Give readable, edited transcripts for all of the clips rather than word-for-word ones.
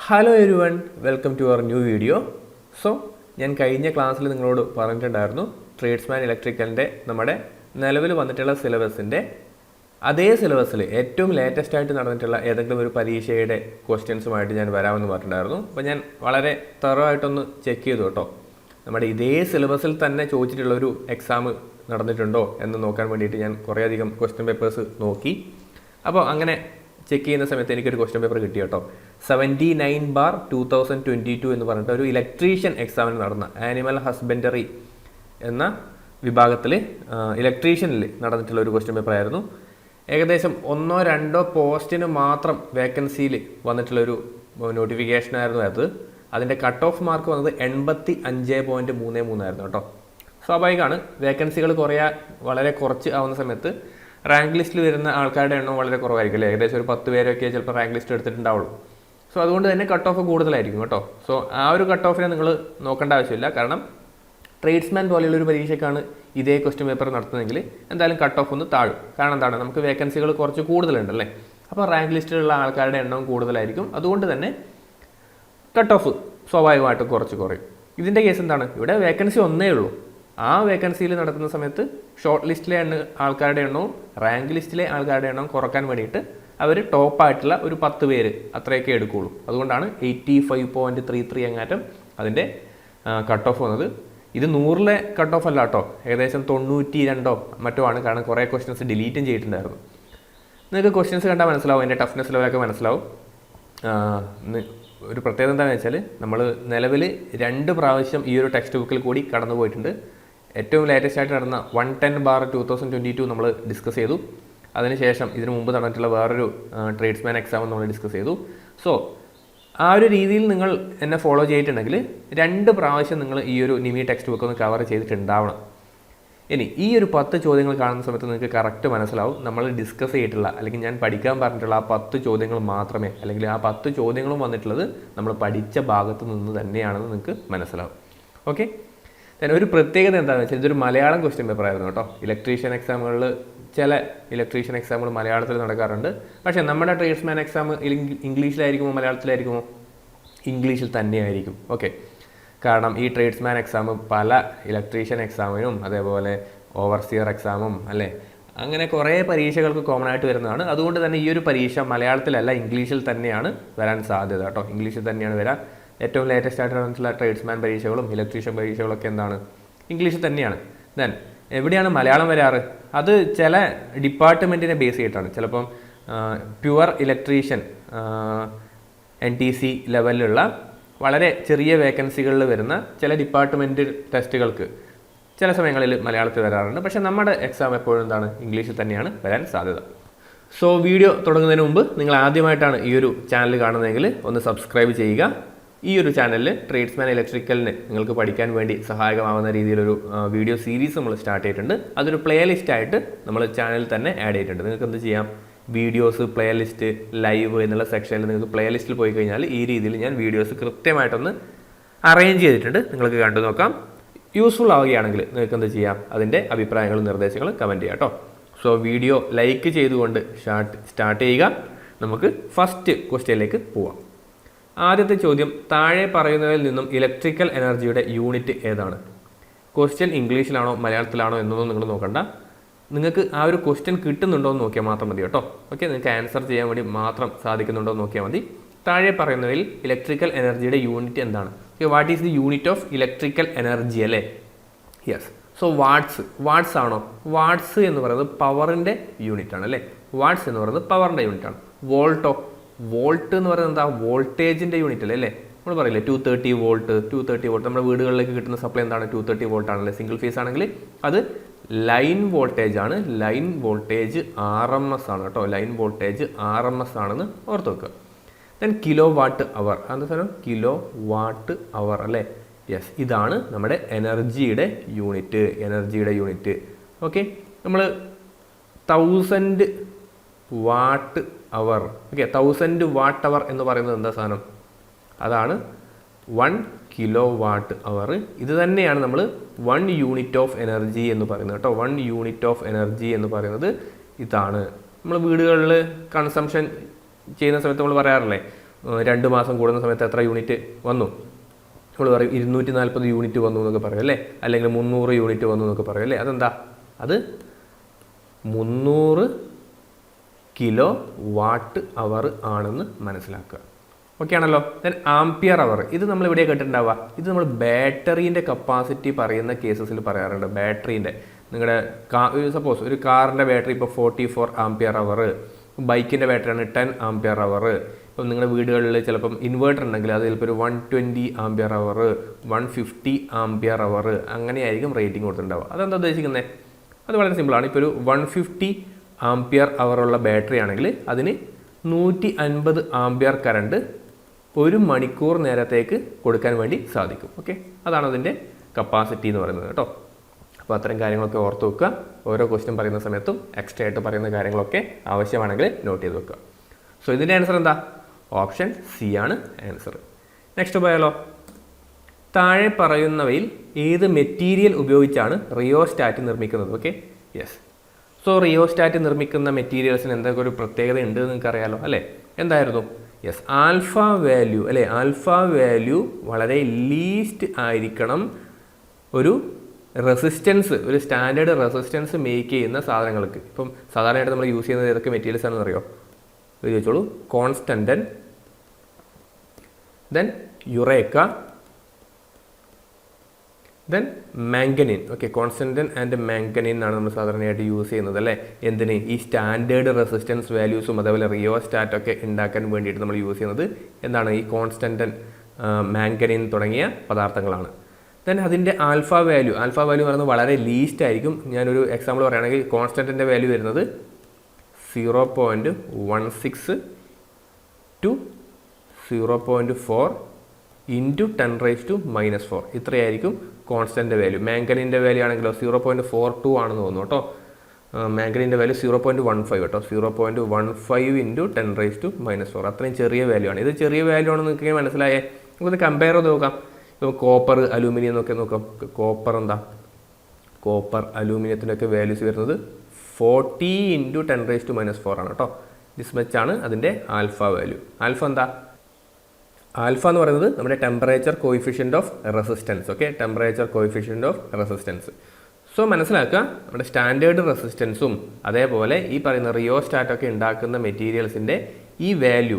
Hello everyone, welcome to our new video. So ഞാൻ കഴിഞ്ഞ ക്ലാസ്സിൽ നിങ്ങളോട് പറഞ്ഞിട്ടുണ്ടായിരുന്നു ട്രേഡ്സ്മാൻ ഇലക്ട്രിക്കലിൻ്റെ നമ്മുടെ നിലവിൽ വന്നിട്ടുള്ള സിലബസിൻ്റെ അതേ സിലബസിൽ ഏറ്റവും ലേറ്റസ്റ്റ് ആയിട്ട് നടന്നിട്ടുള്ള ഏതെങ്കിലും ഒരു പരീക്ഷയുടെ ക്വസ്റ്റ്യൻസുമായിട്ട് ഞാൻ വരാമെന്ന് പറഞ്ഞിട്ടുണ്ടായിരുന്നു. അപ്പോൾ ഞാൻ വളരെ തറവായിട്ടൊന്ന് ചെക്ക് ചെയ്തു കേട്ടോ, നമ്മുടെ ഇതേ സിലബസിൽ തന്നെ ചോദിച്ചിട്ടുള്ളൊരു എക്സാം നടന്നിട്ടുണ്ടോ എന്ന് നോക്കാൻ വേണ്ടിയിട്ട് ഞാൻ കുറേയധികം ക്വസ്റ്റ്യൻ പേപ്പേഴ്സ് നോക്കി. അപ്പോൾ അങ്ങനെ ചെക്ക് ചെയ്യുന്ന സമയത്ത് എനിക്കൊരു ക്വസ്റ്റ്യൻ പേപ്പർ കിട്ടി കേട്ടോ. 79/2022 എന്ന് പറഞ്ഞിട്ട് ഒരു ഇലക്ട്രീഷ്യൻ എക്സാമിന് നടന്ന ആനിമൽ ഹസ്ബൻഡറി എന്ന വിഭാഗത്തിൽ ഇലക്ട്രീഷ്യനിൽ നടന്നിട്ടുള്ള ഒരു ക്വസ്റ്റ്യൻ പേപ്പർ ആയിരുന്നു. ഏകദേശം 1-2 പോസ്റ്റിന് മാത്രം വേക്കൻസിയിൽ വന്നിട്ടുള്ളൊരു നോട്ടിഫിക്കേഷനായിരുന്നു അത്. അതിൻ്റെ കട്ട് ഓഫ് മാർക്ക് വന്നത് 85.33 ആയിരുന്നു കേട്ടോ. സ്വാഭാവികമാണ്, വേക്കൻസികൾ വളരെ കുറച്ച് ആവുന്ന സമയത്ത് റാങ്ക് ലിസ്റ്റിൽ വരുന്ന ആൾക്കാരുടെ എണ്ണം വളരെ കുറവായിരിക്കും അല്ലേ. ഏകദേശം ഒരു 10 പേരൊക്കെ ചിലപ്പോൾ റാങ്ക് ലിസ്റ്റ് എടുത്തിട്ടുണ്ടാവുള്ളൂ. സോ അതുകൊണ്ട് തന്നെ കട്ട് ഓഫ് കൂടുതലായിരിക്കും കേട്ടോ. സോ ആ ഒരു കട്ട് ഓഫിനെ നിങ്ങൾ നോക്കേണ്ട ആവശ്യമില്ല. കാരണം ട്രേഡ്സ്മാൻ പോലെയുള്ളൊരു പരീക്ഷയ്ക്കാണ് ഇതേ ക്വസ്റ്റ്യൻ പേപ്പർ നടത്തുന്നതെങ്കിൽ എന്തായാലും കട്ട് ഓഫ് ഒന്ന് താഴും. കാരണം എന്താണ്, നമുക്ക് വേക്കൻസികൾ കുറച്ച് കൂടുതലുണ്ടല്ലേ. അപ്പോൾ റാങ്ക് ലിസ്റ്റിലുള്ള ആൾക്കാരുടെ എണ്ണം കൂടുതലായിരിക്കും. അതുകൊണ്ട് തന്നെ കട്ട് ഓഫ് സ്വാഭാവികമായിട്ടും കുറച്ച് കുറയും. ഇതിൻ്റെ കേസ് എന്താണ്, ഇവിടെ വേക്കൻസി ഒന്നേ ഉള്ളൂ. ആ വേക്കൻസിയിൽ നടത്തുന്ന സമയത്ത് ഷോർട്ട് ലിസ്റ്റിലെ ആൾക്കാരുടെ എണ്ണവും റാങ്ക് ലിസ്റ്റിലെ ആൾക്കാരുടെ എണ്ണവും കുറക്കാൻ വേണ്ടിയിട്ട് അവർ ടോപ്പായിട്ടുള്ള ഒരു 10 പേര് അത്രയൊക്കെ എടുക്കുകയുള്ളൂ. അതുകൊണ്ടാണ് 85.33 എങ്ങാറ്റം അതിൻ്റെ കട്ട് ഓഫ് വന്നത്. ഇത് 100-ലെ കട്ട് ഓഫ് അല്ല കേട്ടോ, ഏകദേശം 92 മറ്റോ ആണ്. കാരണം കുറേ ക്വസ്റ്റ്യൻസ് ഡിലീറ്റും ചെയ്തിട്ടുണ്ടായിരുന്നു. നിങ്ങൾക്ക് ക്വസ്റ്റ്യൻസ് കണ്ടാൽ മനസ്സിലാവും, അതിൻ്റെ ടഫ്നെസ് ലെവലൊക്കെ മനസ്സിലാവും. ഒരു പ്രത്യേകത എന്താണെന്ന് വെച്ചാൽ നമ്മൾ നിലവിൽ 2 പ്രാവശ്യം ഈ ഒരു ടെക്സ്റ്റ് ബുക്കിൽ കൂടി കടന്നു പോയിട്ടുണ്ട്. ഏറ്റവും ലേറ്റസ്റ്റ് ആയിട്ട് നടന്ന 110/2022 നമ്മൾ ഡിസ്കസ് ചെയ്തു. അതിനുശേഷം ഇതിനു മുമ്പ് നടന്നിട്ടുള്ള വേറൊരു ട്രേഡ്സ്മാൻ എക്സാം നമ്മൾ ഡിസ്കസ് ചെയ്തു. സോ ആ ഒരു രീതിയിൽ നിങ്ങൾ എന്നെ ഫോളോ ചെയ്തിട്ടുണ്ടെങ്കിൽ 2 പ്രാവശ്യം നിങ്ങൾ ഈ ഒരു നിമി ടെക്സ്റ്റ് ബുക്ക് ഒന്ന് കവർ ചെയ്തിട്ടുണ്ടാവണം. ഇനി ഈ ഒരു 10 ചോദ്യങ്ങൾ കാണുന്ന സമയത്ത് നിങ്ങൾക്ക് കറക്റ്റ് മനസ്സിലാവും നമ്മൾ ഡിസ്കസ് ചെയ്തിട്ടുള്ള അല്ലെങ്കിൽ ഞാൻ പഠിക്കാൻ പറഞ്ഞിട്ടുള്ള ആ 10 ചോദ്യങ്ങൾ മാത്രമേ, അല്ലെങ്കിൽ ആ 10 ചോദ്യങ്ങളും വന്നിട്ടുള്ളത് നമ്മൾ പഠിച്ച ഭാഗത്ത് നിന്ന് തന്നെയാണെന്ന് നിങ്ങൾക്ക് മനസ്സിലാവും. ഓക്കെ, ഒരു പ്രത്യേകത എന്താണെന്ന് വെച്ചാൽ ഇതൊരു മലയാളം ക്വസ്റ്റ്യൻ പേപ്പർ ആയിരുന്നു കേട്ടോ. ഇലക്ട്രീഷ്യൻ എക്സാമുകളിൽ ചില ഇലക്ട്രീഷ്യൻ എക്സാമുകൾ മലയാളത്തിൽ നടക്കാറുണ്ട്. പക്ഷേ നമ്മുടെ ട്രേഡ്സ്മാൻ എക്സാം ഇംഗ്ലീഷിലായിരിക്കുമോ മലയാളത്തിലായിരിക്കുമോ? ഇംഗ്ലീഷിൽ തന്നെയായിരിക്കും. ഓക്കെ, കാരണം ഈ ട്രേഡ്സ്മാൻ എക്സാം പല ഇലക്ട്രീഷ്യൻ എക്സാമിനും അതേപോലെ ഓവർസിയർ എക്സാമും അല്ലേ, അങ്ങനെ കുറേ പരീക്ഷകൾക്ക് കോമൺ ആയിട്ട് വരുന്നതാണ്. അതുകൊണ്ട് തന്നെ ഈ ഒരു പരീക്ഷ മലയാളത്തിലല്ല ഇംഗ്ലീഷിൽ തന്നെയാണ് വരാൻ സാധ്യത കേട്ടോ. ഇംഗ്ലീഷിൽ തന്നെയാണ് വരാൻ. ഏറ്റവും ലേറ്റസ്റ്റ് ആയിട്ട് നടന്നിട്ടുള്ള ട്രേഡ്സ്മാൻ പരീക്ഷകളും ഇലക്ട്രീഷ്യൻ പരീക്ഷകളൊക്കെ എന്താണ്, ഇംഗ്ലീഷിൽ തന്നെയാണ്. ദെൻ എവിടെയാണ് മലയാളം വരാറ്? അത് ചില ഡിപ്പാർട്ട്മെൻറ്റിനെ ബേസ് ചെയ്തിട്ടാണ്. ചിലപ്പം പ്യുവർ ഇലക്ട്രീഷ്യൻ NTC ലെവലിലുള്ള വളരെ ചെറിയ വേക്കൻസികളിൽ വരുന്ന ചില ഡിപ്പാർട്ട്മെൻറ്റ് ടെസ്റ്റുകൾക്ക് ചില സമയങ്ങളിൽ മലയാളത്തിൽ വരാറുണ്ട്. പക്ഷേ നമ്മുടെ എക്സാം എപ്പോഴും എന്താണ്, ഇംഗ്ലീഷിൽ തന്നെയാണ് വരാൻ സാധ്യത. സോ വീഡിയോ തുടങ്ങുന്നതിന് മുമ്പ് നിങ്ങൾ ആദ്യമായിട്ടാണ് ഈ ഒരു ചാനൽ കാണുന്നതെങ്കിൽ ഒന്ന് സബ്സ്ക്രൈബ് ചെയ്യുക. ഈ ഒരു ചാനലിൽ ട്രേഡ്സ്മാൻ ഇലക്ട്രിക്കലിന് നിങ്ങൾക്ക് പഠിക്കാൻ വേണ്ടി സഹായകമാവുന്ന രീതിയിലൊരു വീഡിയോ സീരീസ് നമ്മൾ സ്റ്റാർട്ട് ചെയ്തിട്ടുണ്ട്. അതൊരു പ്ലേലിസ്റ്റായിട്ട് നമ്മൾ ചാനലിൽ തന്നെ ആഡ് ചെയ്തിട്ടുണ്ട്. നിങ്ങൾക്ക് എന്ത് ചെയ്യാം, വീഡിയോസ്, പ്ലേലിസ്റ്റ്, ലൈവ് എന്നുള്ള സെക്ഷനിൽ നിങ്ങൾക്ക് പ്ലേലിസ്റ്റിൽ പോയി കഴിഞ്ഞാൽ ഈ രീതിയിൽ ഞാൻ വീഡിയോസ് കൃത്യമായിട്ടൊന്ന് അറേഞ്ച് ചെയ്തിട്ടുണ്ട്. നിങ്ങൾക്ക് കണ്ടു നോക്കാം. യൂസ്ഫുൾ ആവുകയാണെങ്കിൽ നിങ്ങൾക്ക് എന്ത് ചെയ്യാം, അതിൻ്റെ അഭിപ്രായങ്ങളും നിർദ്ദേശങ്ങളും കമൻറ്റ് ചെയ്യാം കേട്ടോ. സോ വീഡിയോ ലൈക്ക് ചെയ്തുകൊണ്ട് സ്റ്റാർട്ട് ചെയ്യുക. നമുക്ക് ഫസ്റ്റ് ക്വസ്റ്റ്യനിലേക്ക് പോവാം. ആദ്യത്തെ ചോദ്യം, താഴെ പറയുന്നതിൽ നിന്നും ഇലക്ട്രിക്കൽ എനർജിയുടെ യൂണിറ്റ് ഏതാണ്? ക്വസ്റ്റ്യൻ ഇംഗ്ലീഷിലാണോ മലയാളത്തിലാണോ എന്നൊന്നും നിങ്ങൾ നോക്കണ്ട. നിങ്ങൾക്ക് ആ ഒരു ക്വസ്റ്റ്യൻ കിട്ടുന്നുണ്ടോ എന്ന് നോക്കിയാൽ മാത്രം മതി കേട്ടോ. ഓക്കെ, നിങ്ങൾക്ക് ആൻസർ ചെയ്യാൻ വേണ്ടി മാത്രം സാധിക്കുന്നുണ്ടോ എന്ന് നോക്കിയാൽ മതി. താഴെ പറയുന്നതിൽ ഇലക്ട്രിക്കൽ എനർജിയുടെ യൂണിറ്റ് എന്താണ്? Okay, what is the unit of electrical energy അല്ലേ? യെസ്. സോ വാട്ട്സ് ആണോ? വാട്ട്സ് എന്ന് പറയുന്നത് പവറിൻ്റെ യൂണിറ്റ് ആണ് അല്ലേ. വാട്ട്സ് എന്ന് പറയുന്നത് പവറിൻ്റെ യൂണിറ്റ് ആണ്. വോൾട്ട് എന്ന് പറയുന്നത് എന്താ, വോൾട്ടേജിൻ്റെ യൂണിറ്റ് അല്ലേ. നമ്മൾ പറയില്ലേ 230 വോൾട്ട്. നമ്മുടെ വീടുകളിലേക്ക് കിട്ടുന്ന സപ്ലൈ എന്താണ്, 230 വോൾട്ട് ആണല്ലേ. സിംഗിൾ ഫേസ് ആണെങ്കിൽ അത് ലൈൻ വോൾട്ടേജ് ആണ്. ലൈൻ വോൾട്ടേജ് RMS ആണ് കേട്ടോ. ലൈൻ വോൾട്ടേജ് RMS ആണെന്ന് ഓർത്ത് വെക്കുക. ദെൻ കിലോ വാട്ട് അവർ, എന്താ സാധനം, കിലോ വാട്ട് അവർ അല്ലേ. യെസ്, ഇതാണ് നമ്മുടെ എനർജിയുടെ യൂണിറ്റ്. ഓക്കെ, നമ്മൾ 1000 വാട്ട് അവർ. ഓക്കെ, 1000 വാട്ട് അവർ എന്ന് പറയുന്നത് എന്താ സാധനം, അതാണ് 1 കിലോ വാട്ട് അവർ. ഇത് തന്നെയാണ് നമ്മൾ 1 യൂണിറ്റ് ഓഫ് എനർജി എന്ന് പറയുന്നത് കേട്ടോ. 1 യൂണിറ്റ് ഓഫ് എനർജി എന്ന് പറയുന്നത് ഇതാണ്. നമ്മൾ വീടുകളിൽ കൺസംഷൻ ചെയ്യുന്ന സമയത്ത് നമ്മൾ പറയാറില്ലേ 2 മാസം കൂടുന്ന സമയത്ത് എത്ര യൂണിറ്റ് വന്നു? നമ്മൾ പറയും 240 യൂണിറ്റ് വന്നു എന്നൊക്കെ പറയും അല്ലേ, അല്ലെങ്കിൽ 300 യൂണിറ്റ് വന്നു എന്നൊക്കെ പറയും അല്ലേ. അതെന്താ? അത് 300 കിലോ വാട്ട് അവർ ആണെന്ന് മനസ്സിലാക്കുക. ഓക്കെ ആണല്ലോ. ദെൻ ആംപിയർ അവർ, ഇത് നമ്മൾ ഇവിടെ കേട്ടിട്ടുണ്ടാവുക. ഇത് നമ്മൾ ബാറ്ററീൻ്റെ കപ്പാസിറ്റി പറയുന്ന കേസസിൽ പറയാറുണ്ട്. ബാറ്ററീൻ്റെ നിങ്ങളുടെ സപ്പോസ് ഒരു കാറിൻ്റെ ബാറ്ററി ഇപ്പോൾ 44 ആംപിയർ അവർ, ബൈക്കിൻ്റെ ബാറ്ററിയാണ് 10 ആംപിയർ അവർ. ഇപ്പം നിങ്ങളുടെ വീടുകളിൽ ചിലപ്പം ഇൻവേർട്ടർ ഉണ്ടെങ്കിൽ അത് ചിലപ്പോൾ ഒരു 120 ആംപിയർ അവർ, 150 ആംപിയർ അവർ അങ്ങനെയായിരിക്കും റേറ്റിംഗ് കൊടുത്തിട്ടുണ്ടാവുക. അതെന്താ ഉദ്ദേശിക്കുന്നത്? അത് വളരെ സിമ്പിളാണ്. ഇപ്പോൾ ഒരു 150 ആംപിയർ അവറുള്ള ബാറ്ററി ആണെങ്കിൽ അതിന് 150 ആംപിയർ കറണ്ട് 1 മണിക്കൂർ നേരത്തേക്ക് കൊടുക്കാൻ വേണ്ടി സാധിക്കും. ഓക്കെ, അതാണ് അതിൻ്റെ കപ്പാസിറ്റി എന്ന് പറയുന്നത് കേട്ടോ. അപ്പോൾ അത്തരം കാര്യങ്ങളൊക്കെ ഓർത്ത് വെക്കുക. ഓരോ ക്വസ്റ്റ്യൻ പറയുന്ന സമയത്തും എക്സ്ട്രാ ആയിട്ട് പറയുന്ന കാര്യങ്ങളൊക്കെ ആവശ്യമാണെങ്കിൽ നോട്ട് ചെയ്ത് വെക്കുക. സോ ഇതിൻ്റെ ആൻസർ എന്താ? ഓപ്ഷൻ സി ആണ് ആൻസർ. നെക്സ്റ്റ് പോയാലോ. താഴെ പറയുന്നവയിൽ ഏത് മെറ്റീരിയൽ ഉപയോഗിച്ചാണ് റിയോസ്റ്റാറ്റ് നിർമ്മിക്കുന്നത്? Okay, yes. സോ റിയോസ്റ്റാറ്റ് നിർമ്മിക്കുന്ന മെറ്റീരിയൽസിന് എന്തൊക്കെ ഒരു പ്രത്യേകത ഉണ്ട് എന്ന് നിങ്ങൾക്ക് അറിയാലോ അല്ലേ. എന്തായിരുന്നു? യെസ്, ആൽഫ വാല്യൂ അല്ലേ. ആൽഫ വാല്യൂ വളരെ ലീസ്റ്റ് ആയിരിക്കണം ഒരു റെസിസ്റ്റൻസ്, ഒരു സ്റ്റാൻഡേർഡ് റെസിസ്റ്റൻസ് മേക്ക് ചെയ്യുന്ന സാധനങ്ങൾക്ക്. ഇപ്പം സാധാരണയായിട്ട് നമ്മൾ യൂസ് ചെയ്യുന്നത് ഏതൊക്കെ മെറ്റീരിയൽസ് ആണെന്ന് അറിയോ? ഇത് ചോദിച്ചോളൂ. Constantan, then eureka, then manganin. Okay, constantan and manganin ആണ് നമ്മൾ സാധാരണയായിട്ട് യൂസ് ചെയ്യുന്നത് അല്ലേ. എന്തിന്? ഈ സ്റ്റാൻഡേർഡ് റെസിസ്റ്റൻസ് വാല്യൂസും അതേപോലെ റിയോസ്റ്റാറ്റ് ഒക്കെ ഉണ്ടാക്കാൻ വേണ്ടിയിട്ട് നമ്മൾ യൂസ് ചെയ്യുന്നത് എന്താണ്? ഈ കോൺസ്റ്റൻറ്റൻ, മാംഗനീൻ തുടങ്ങിയ പദാർത്ഥങ്ങളാണ്. ദെൻ അതിൻ്റെ ആൽഫ വാല്യൂ പറയുന്നത് വളരെ ലീസ്റ്റ് ആയിരിക്കും. ഞാനൊരു എക്സാമ്പിൾ പറയുകയാണെങ്കിൽ കോൺസ്റ്റൻറ്റിൻ്റെ വാല്യൂ വരുന്നത് 0.16 to 0.4 ഇൻറ്റു 10⁻⁻⁴. ഇത്രയായിരിക്കും കോൺസ്റ്റൻ്റ് വാല്യൂ. മാംഗനീൻ്റെ വാല്യൂ ആണെങ്കിലോ 0.42 ആണെന്ന് തോന്നുന്നു കേട്ടോ. മാംഗനീൻ്റെ വാല്യൂ 0.15 കേട്ടോ. 0.15 ഇൻറ്റു 10⁻⁻⁴. അത്രയും ചെറിയ വാല്യൂ ആണ്. ഇത് ചെറിയ വാല്യൂ ആണെന്ന് നിങ്ങൾക്ക് മനസ്സിലായേ. നമുക്കിത് കമ്പയർ ചെയ്ത് നോക്കാം. ഇപ്പോൾ കോപ്പർ, അലൂമിനിയം എന്നൊക്കെ നോക്കാം. കോപ്പർ എന്താ? കോപ്പർ, അലൂമിനിയത്തിൻ്റെയൊക്കെ വാല്യൂസ് വരുന്നത് 40 ഇൻറ്റു 10⁻⁻⁴ ആണ് കേട്ടോ. ദിസ് മച്ചാണ് അതിൻ്റെ ആൽഫ വാല്യൂ. ആൽഫ എന്താ? ആൽഫ എന്ന് പറയുന്നത് നമ്മുടെ temperature coefficient of resistance. Okay, temperature coefficient of resistance. So മനസ്സിലാക്കുക, നമ്മുടെ സ്റ്റാൻഡേർഡ് റെസിസ്റ്റൻസും അതേപോലെ ഈ പറയുന്ന റിയോസ്റ്റാറ്റൊക്കെ ഉണ്ടാക്കുന്ന മെറ്റീരിയൽസിൻ്റെ ഈ വാല്യൂ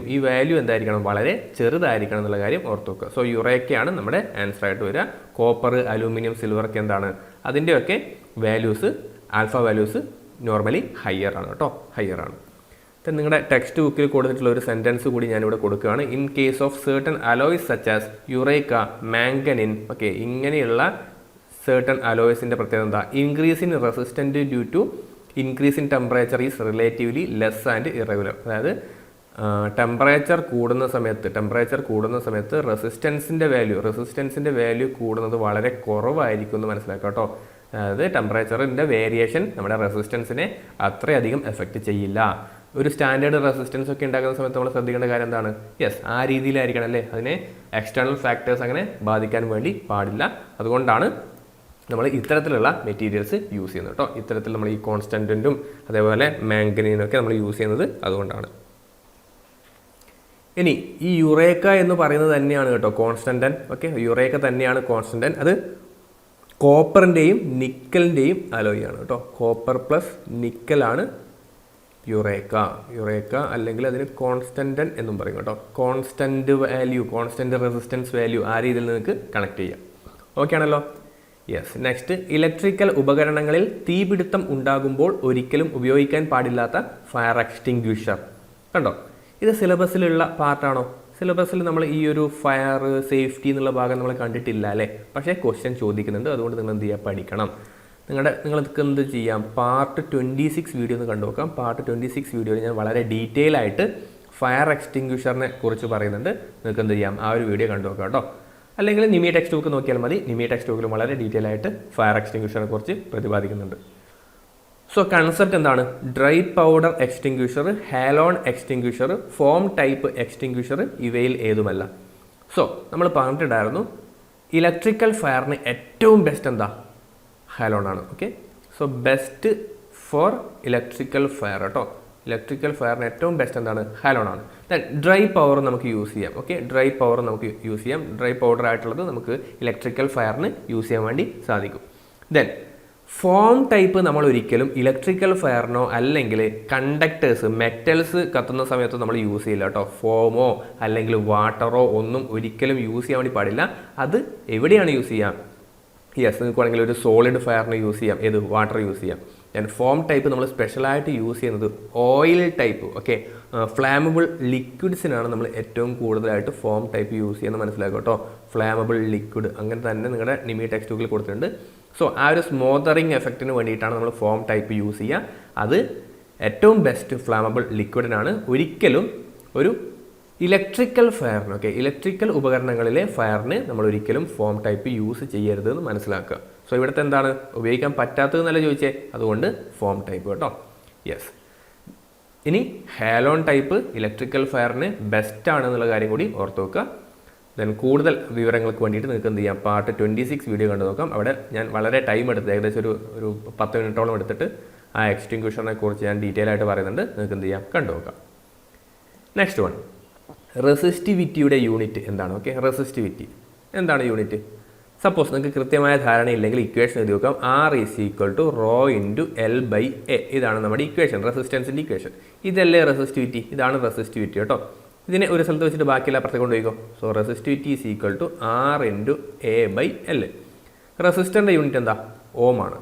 എന്തായിരിക്കണം? വളരെ ചെറുതായിരിക്കണം എന്നുള്ള കാര്യം ഓർത്ത് വെക്കുക. സോ യുറേക്കയാണ് നമ്മുടെ ആൻസർ ആയിട്ട് വരിക. കോപ്പർ, അലൂമിനിയം, സിൽവർക്ക് എന്താണ്? അതിൻ്റെയൊക്കെ values, alpha values normally higher ആണ് കേട്ടോ, ഹയർ ആണ്. നിങ്ങളുടെ ടെക്സ്റ്റ് ബുക്കിൽ കൊടുത്തിട്ടുള്ള ഒരു സെൻറ്റൻസ് കൂടി ഞാനിവിടെ കൊടുക്കുകയാണ്. In case of certain alloys such as eureka, manganin, okay, ഇങ്ങനെയുള്ള സർട്ടൺ അലോയ്സിൻ്റെ പ്രത്യേകത എന്താ? Increase in resistant due to increase in temperature is relatively less and irregular. അതായത് ടെമ്പറേച്ചർ കൂടുന്ന സമയത്ത് റെസിസ്റ്റൻസിൻ്റെ വാല്യൂ കൂടുന്നത് വളരെ കുറവായിരിക്കും എന്ന് മനസ്സിലാക്കാം കേട്ടോ. അതായത് ടെമ്പറേച്ചറിൻ്റെ വേരിയേഷൻ നമ്മുടെ റെസിസ്റ്റൻസിനെ അത്രയധികം എഫക്റ്റ് ചെയ്യില്ല. ഒരു സ്റ്റാൻഡേർഡ് റെസിസ്റ്റൻസ് ഒക്കെ ഉണ്ടാക്കുന്ന സമയത്ത് നമ്മൾ ശ്രദ്ധിക്കേണ്ട കാര്യം എന്താണ്? യെസ്, ആ രീതിയിലായിരിക്കണം അല്ലേ. അതിനെ എക്സ്റ്റേണൽ ഫാക്ടേഴ്സ് അങ്ങനെ ബാധിക്കാൻ വേണ്ടി പാടില്ല. അതുകൊണ്ടാണ് നമ്മൾ ഇത്തരത്തിലുള്ള മെറ്റീരിയൽസ് യൂസ് ചെയ്യുന്നത് കേട്ടോ. ഇത്തരത്തിൽ നമ്മൾ ഈ കോൺസ്റ്റൻറ്റും അതേപോലെ മാംഗനീനൊക്കെ നമ്മൾ യൂസ് ചെയ്യുന്നത് അതുകൊണ്ടാണ്. ഇനി ഈ യുറേക്ക എന്ന് പറയുന്നത് തന്നെയാണ് കേട്ടോ കോൺസ്റ്റൻറ്റൻ. ഓക്കെ, യുറേക്ക തന്നെയാണ് കോൺസ്റ്റൻറ്റൻ. അത് കോപ്പറിൻ്റെയും നിക്കലിൻ്റെയും അലോയ് ആണ് കേട്ടോ. കോപ്പർ പ്ലസ് നിക്കലാണ് യുറേക്ക അല്ലെങ്കിൽ അതിന് കോൺസ്റ്റൻറ്റൻ എന്നും പറയും കേട്ടോ. Constant value, constant resistance value ആ രീതിയിൽ നിങ്ങൾക്ക് കണക്ട് ചെയ്യാം. ഓക്കെ ആണല്ലോ. യെസ്, നെക്സ്റ്റ്, ഇലക്ട്രിക്കൽ ഉപകരണങ്ങളിൽ തീപിടുത്തം ഉണ്ടാകുമ്പോൾ ഒരിക്കലും ഉപയോഗിക്കാൻ പാടില്ലാത്ത ഫയർ എക്സ്റ്റിങ്ക്വിഷർ. കണ്ടോ, ഇത് സിലബസിലുള്ള പാർട്ടാണോ? സിലബസിൽ നമ്മൾ ഈ ഒരു ഫയർ സേഫ്റ്റി എന്നുള്ള ഭാഗം നമ്മൾ കണ്ടിട്ടില്ല അല്ലേ. പക്ഷേ ക്വസ്റ്റ്യൻ ചോദിക്കുന്നുണ്ട്. അതുകൊണ്ട് നിങ്ങൾ എന്ത് ചെയ്യുക? പഠിക്കണം. നിങ്ങൾക്ക് എന്ത് ചെയ്യാം? പാർട്ട് 26 വീഡിയോ ഒന്ന് കണ്ടു നോക്കാം. പാർട്ട് 26 വീഡിയോയിൽ ഞാൻ വളരെ ഡീറ്റെയിൽ ആയിട്ട് ഫയർ എക്സ്റ്റിങ്ക്വിഷറിനെ കുറിച്ച് പറയുന്നുണ്ട്. നിങ്ങൾക്ക് എന്ത് ചെയ്യാം? ആ ഒരു വീഡിയോ കണ്ടു നോക്കാം കേട്ടോ. അല്ലെങ്കിൽ നിമി ടെക്സ്റ്റ് ബുക്ക് നോക്കിയാൽ മതി. നിമി ടെക്സ്റ്റ് ബുക്കിൽ വളരെ ഡീറ്റെയിൽ ആയിട്ട് ഫയർ എക്സ്റ്റിങ്ക്വിഷറിനെ കുറിച്ച് പ്രതിപാദിക്കുന്നുണ്ട്. സോ കൺസെപ്റ്റ് എന്താണ്? Dry powder extinguisher, halon extinguisher, form type extinguisher ഇവയിൽ ഏതുമല്ല. സോ നമ്മൾ പറഞ്ഞിട്ടുണ്ടായിരുന്നു ഇലക്ട്രിക്കൽ ഫയറിന് ഏറ്റവും ബെസ്റ്റ് എന്താ? ഹാലോൺ ആണ്. Okay, so best for electrical fire കേട്ടോ. ഇലക്ട്രിക്കൽ ഫയറിന് ഏറ്റവും ബെസ്റ്റ് എന്താണ്? ഹാലോൺ ആണ്. ദെൻ ഡ്രൈ പവർ നമുക്ക് യൂസ് ചെയ്യാം. ഓക്കെ, ഡ്രൈ പവർ നമുക്ക് യൂസ് ചെയ്യാം. ഡ്രൈ പൗഡർ ആയിട്ടുള്ളത് നമുക്ക് ഇലക്ട്രിക്കൽ ഫയറിന് യൂസ് ചെയ്യാൻ വേണ്ടി സാധിക്കും. ദെൻ ഫോം ടൈപ്പ് നമ്മൾ ഒരിക്കലും ഇലക്ട്രിക്കൽ ഫയറിനോ അല്ലെങ്കിൽ കണ്ടക്ടേഴ്സ് മെറ്റൽസ് കത്തുന്ന സമയത്ത് നമ്മൾ യൂസ് ചെയ്യില്ല കേട്ടോ. ഫോമോ അല്ലെങ്കിൽ വാട്ടറോ ഒന്നും ഒരിക്കലും യൂസ് ചെയ്യാൻ വേണ്ടി പാടില്ല. അത് എവിടെയാണ് യൂസ് ചെയ്യാം? യെസ്, നിങ്ങൾക്ക് വേണമെങ്കിൽ ഒരു സോളിഡ് ഫയറിന് യൂസ് ചെയ്യാം. ഏത്? വാട്ടർ യൂസ് ചെയ്യാം. ദെൻ ഫോം ടൈപ്പ് നമ്മൾ സ്പെഷ്യലായിട്ട് യൂസ് ചെയ്യുന്നത് ഓയിൽ ടൈപ്പ്, ഓക്കെ, ഫ്ലാമബിൾ ലിക്വിഡ്സിനാണ് നമ്മൾ ഏറ്റവും കൂടുതലായിട്ട് ഫോം ടൈപ്പ് യൂസ് ചെയ്യുന്നത്. മനസ്സിലാക്കുക കേട്ടോ. ഫ്ലാമബിൾ ലിക്വിഡ് അങ്ങനെ തന്നെ നിങ്ങളുടെ നിമി ടെക്സ്റ്റ് ബുക്കിൽ കൊടുത്തിട്ടുണ്ട്. സോ ആ ഒരു സ്മോത്തറിങ് എഫക്റ്റിന് വേണ്ടിയിട്ടാണ് നമ്മൾ ഫോം ടൈപ്പ് യൂസ് ചെയ്യുക. അത് ഏറ്റവും ബെസ്റ്റ് ഫ്ലാമബിൾ ലിക്വിഡിനാണ്. ഒരിക്കലും ഒരു ഇലക്ട്രിക്കൽ ഫയറിന്, ഓക്കെ, ഇലക്ട്രിക്കൽ ഉപകരണങ്ങളിലെ ഫയറിന് നമ്മൾ ഒരിക്കലും ഫോം ടൈപ്പ് യൂസ് ചെയ്യരുത് എന്ന് മനസ്സിലാക്കുക. സോ ഇവിടുത്തെ എന്താണ് ഉപയോഗിക്കാൻ പറ്റാത്തതെന്നല്ല ചോദിച്ചേ, അതുകൊണ്ട് ഫോം ടൈപ്പ് കേട്ടോ. യെസ്. ഇനി ഹാലോൺ ടൈപ്പ് ഇലക്ട്രിക്കൽ ഫയറിന് ബെസ്റ്റ് ആണ് എന്നുള്ള കാര്യം കൂടി ഓർത്ത് വെക്കുക. ദെൻ കൂടുതൽ വിവരങ്ങൾക്ക് വേണ്ടിയിട്ട് നിങ്ങൾക്ക് എന്ത് ചെയ്യാം? പാർട്ട് 26 വീഡിയോ കണ്ടു നോക്കാം. അവിടെ ഞാൻ വളരെ ടൈം എടുത്ത് ഏകദേശം ഒരു 10 മിനിറ്റോളം എടുത്തിട്ട് ആ എക്സ്റ്റിങ്ക്വിഷറിനെ കുറിച്ച് ഞാൻ ഡീറ്റെയിൽ ആയിട്ട് പറയുന്നുണ്ട്. നിങ്ങൾക്ക് എന്ത് ചെയ്യാം? കണ്ടു നോക്കാം. നെക്സ്റ്റ് വൺ, റെസിസ്റ്റിവിറ്റിയുടെ യൂണിറ്റ് എന്താണ്? ഓക്കെ, റെസിസ്റ്റിവിറ്റി എന്താണ് യൂണിറ്റ്? സപ്പോസ് നിങ്ങൾക്ക് കൃത്യമായ ധാരണയില്ലെങ്കിൽ ഇക്വേഷൻ എഴുതി നോക്കാം. R = ρ×L/A. ഇതാണ് നമ്മുടെ ഇക്വേഷൻ, റെസിസ്റ്റൻസിൻ്റെ ഇക്വേഷൻ. ഇതല്ലേ റെസിസ്റ്റിവിറ്റി? ഇതാണ് റെസിസ്റ്റിവിറ്റി കേട്ടോ. ഇതിനെ ഒരു സ്ഥലത്ത് വെച്ചിട്ട് ബാക്കിയെല്ലാം അപ്പുറത്തേക്ക് കൊണ്ടുപോയിക്കോ. So resistivity = R×A/L. റെസിസ്റ്ററിൻ്റെ യൂണിറ്റ് എന്താ? ഓം ആണ്.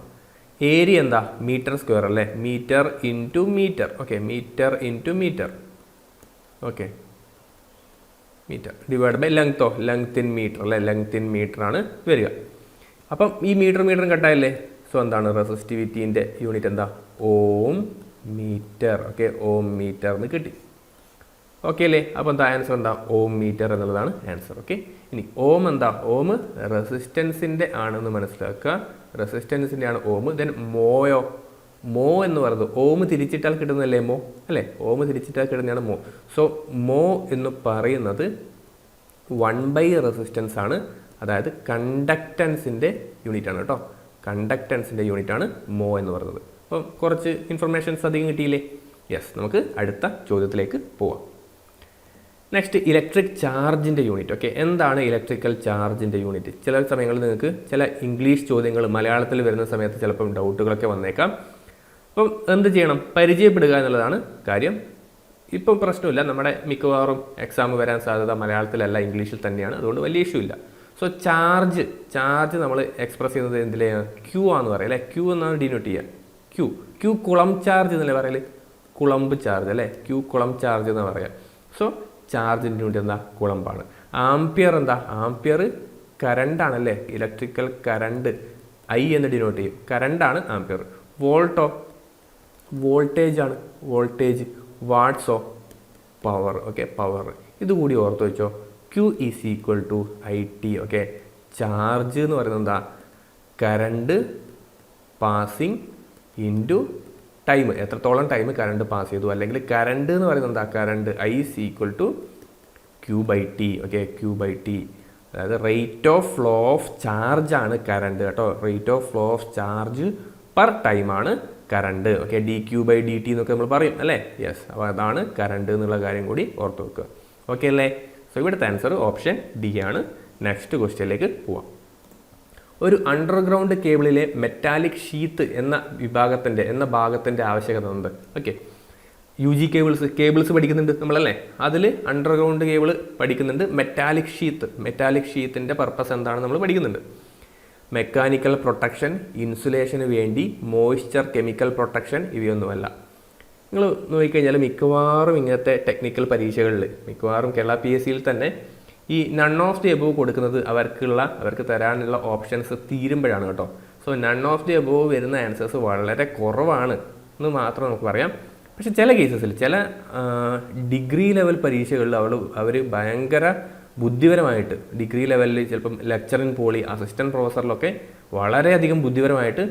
ഏരിയ എന്താ? മീറ്റർ സ്ക്വയർ അല്ലേ? Metre into metre. Okay, metre into metre. Okay, metre divide by ലെങ്തോ? ലെങ്ത് ഇൻ മീറ്റർ അല്ലേ? ലെങ്ത് ഇൻ മീറ്റർ ആണ് വരിക. അപ്പം ഈ മീറ്ററും കട്ടായല്ലേ? സോ എന്താണ് റെസിസ്റ്റിവിറ്റീൻ്റെ യൂണിറ്റ്? എന്താ? ഓം മീറ്റർ. ഓക്കെ, ഓം മീറ്റർ എന്ന് കിട്ടി. ഓക്കെ അല്ലേ? അപ്പോൾ എന്താ ആൻസർ? എന്താ? ഓം മീറ്റർ എന്നുള്ളതാണ് ആൻസർ. ഓക്കെ, ഇനി ഓം എന്താ? ഓം റെസിസ്റ്റൻസിൻ്റെ ആണെന്ന് മനസ്സിലാക്കുക. റെസിസ്റ്റൻസിൻ്റെ ആണ് ഓം. ദെൻ മോയോ? മോ എന്ന് പറയുന്നത് ഓം തിരിച്ചിട്ടാൽ കിട്ടുന്നതല്ലേ മോ അല്ലേ? ഓം തിരിച്ചിട്ടാൽ കിട്ടുന്നതാണ് മോ. സോ മോ എന്ന് പറയുന്നത് 1/റെസിസ്റ്റൻസ് ആണ്. അതായത് കണ്ടക്റ്റൻസിൻ്റെ യൂണിറ്റ് ആണ് കേട്ടോ. കണ്ടക്റ്റൻസിൻ്റെ യൂണിറ്റ് ആണ് മോ എന്ന് പറയുന്നത്. അപ്പം കുറച്ച് ഇൻഫർമേഷൻസ് അധികം കിട്ടിയില്ലേ? യെസ്, നമുക്ക് അടുത്ത ചോദ്യത്തിലേക്ക് പോവാം. നെക്സ്റ്റ്, ഇലക്ട്രിക് ചാർജിൻ്റെ യൂണിറ്റ്. ഓക്കെ, എന്താണ് ഇലക്ട്രിക്കൽ ചാർജിൻ്റെ യൂണിറ്റ്? ചില സമയങ്ങളിൽ നിങ്ങൾക്ക് ചില ഇംഗ്ലീഷ് ചോദ്യങ്ങൾ മലയാളത്തിൽ വരുന്ന സമയത്ത് ചിലപ്പം ഡൗട്ടുകളൊക്കെ വന്നേക്കാം. അപ്പം എന്ത് ചെയ്യണം? പരിചയപ്പെടുക എന്നുള്ളതാണ് കാര്യം. ഇപ്പം പ്രശ്നമില്ല, നമ്മുടെ മിക്കവാറും എക്സാം വരാൻ സാധ്യത മലയാളത്തിലല്ല ഇംഗ്ലീഷിൽ തന്നെയാണ്. അതുകൊണ്ട് വലിയ ഇഷ്യൂ ഇല്ല. സോ ചാർജ് നമ്മൾ എക്സ്പ്രസ് ചെയ്യുന്നത് എന്തിലെയാണ്? ക്യൂ ആണെന്ന് പറയാം അല്ലേ? ക്യൂ എന്നാണ് ഡിനോട്ട് ചെയ്യുക. ക്യൂ കുളം ചാർജ് എന്നല്ലേ പറയല്? കുളമ്പ് ചാർജ് അല്ലേ? ക്യൂ കുളം ചാർജ് എന്ന് പറയാം. സോ ചാർജിൻ്റെ യൂണിറ്റ് എന്താ? കുളമ്പാണ്. ആംപിയർ എന്താ? ആംപിയർ കറണ്ടാണല്ലേ? ഇലക്ട്രിക്കൽ കറണ്ട് I എന്ന് ഡിനോട്ട് ചെയ്യും. കറണ്ടാണ് ആംപിയർ. വോൾട്ടോ? വോൾട്ടേജ് ആണ്. വോൾട്ടേജ്. വാട്ട്സോ? പവർ. Okay, power. ഇതുകൂടി ഓർത്ത് വെച്ചോ. Q = IT. ഓക്കെ, ചാർജ് എന്ന് പറയുന്നത് എന്താ? Current passing into time. എത്രത്തോളം ടൈം കറണ്ട് പാസ് ചെയ്തു. അല്ലെങ്കിൽ കറണ്ട് എന്ന് പറയുന്നത് എന്താ? Current I = Q/T. Okay, Q/T. അതായത് rate of flow of charge ആണ് കറണ്ട് കേട്ടോ. Rate of flow of charge per ടൈമാണ് കറണ്ട്. ഓക്കെ, dQ/dt എന്നൊക്കെ നമ്മൾ പറയും അല്ലേ? യെസ്, അപ്പോൾ അതാണ് കറണ്ട് എന്നുള്ള കാര്യം കൂടി ഓർത്ത് വെക്കുക. ഓക്കെ അല്ലേ? സോ ഇവിടുത്തെ ആൻസർ ഓപ്ഷൻ D ആണ്. നെക്സ്റ്റ് ക്വസ്റ്റ്യനിലേക്ക് പോവാം. ഒരു അണ്ടർഗ്രൗണ്ട് കേബിളിലെ മെറ്റാലിക് ഷീത്ത് എന്ന ഭാഗത്തിൻ്റെ ആവശ്യകത ഉണ്ട്. ഓക്കെ, UG കേബിൾസ് പഠിക്കുന്നുണ്ട് നമ്മളല്ലേ? അതിൽ അണ്ടർഗ്രൗണ്ട് കേബിൾ പഠിക്കുന്നുണ്ട്. മെറ്റാലിക് ഷീത്തിൻ്റെ പർപ്പസ് എന്താണെന്ന് നമ്മൾ പഠിക്കുന്നുണ്ട്. മെക്കാനിക്കൽ പ്രൊട്ടക്ഷൻ, ഇൻസുലേഷന് വേണ്ടി, മോയ്സ്ചർ, കെമിക്കൽ പ്രൊട്ടക്ഷൻ, ഇവയൊന്നുമല്ല. നിങ്ങൾ നോക്കിക്കഴിഞ്ഞാൽ മിക്കവാറും ഇങ്ങനത്തെ ടെക്നിക്കൽ പരീക്ഷകളിൽ, മിക്കവാറും കേരള PSCയിൽ തന്നെ ഈ നൺ ഓഫ് ദി എബോവ് കൊടുക്കുന്നത് അവർക്ക് തരാനുള്ള ഓപ്ഷൻസ് തീരുമ്പോഴാണ് കേട്ടോ. So none of the above വരുന്ന ആൻസേഴ്സ് വളരെ കുറവാണ് എന്ന് മാത്രം നമുക്ക് പറയാം. പക്ഷെ ചില കേസസിൽ, ചില ഡിഗ്രി ലെവൽ പരീക്ഷകളിൽ അവർ ഭയങ്കര ബുദ്ധിപരമായിട്ട്, ഡിഗ്രി ലെവലിൽ ചിലപ്പം ലെക്ചർ ഇൻ പോളി, അസിസ്റ്റൻറ്റ് പ്രൊഫസറിലൊക്കെ വളരെയധികം ബുദ്ധിപരമായിട്ട്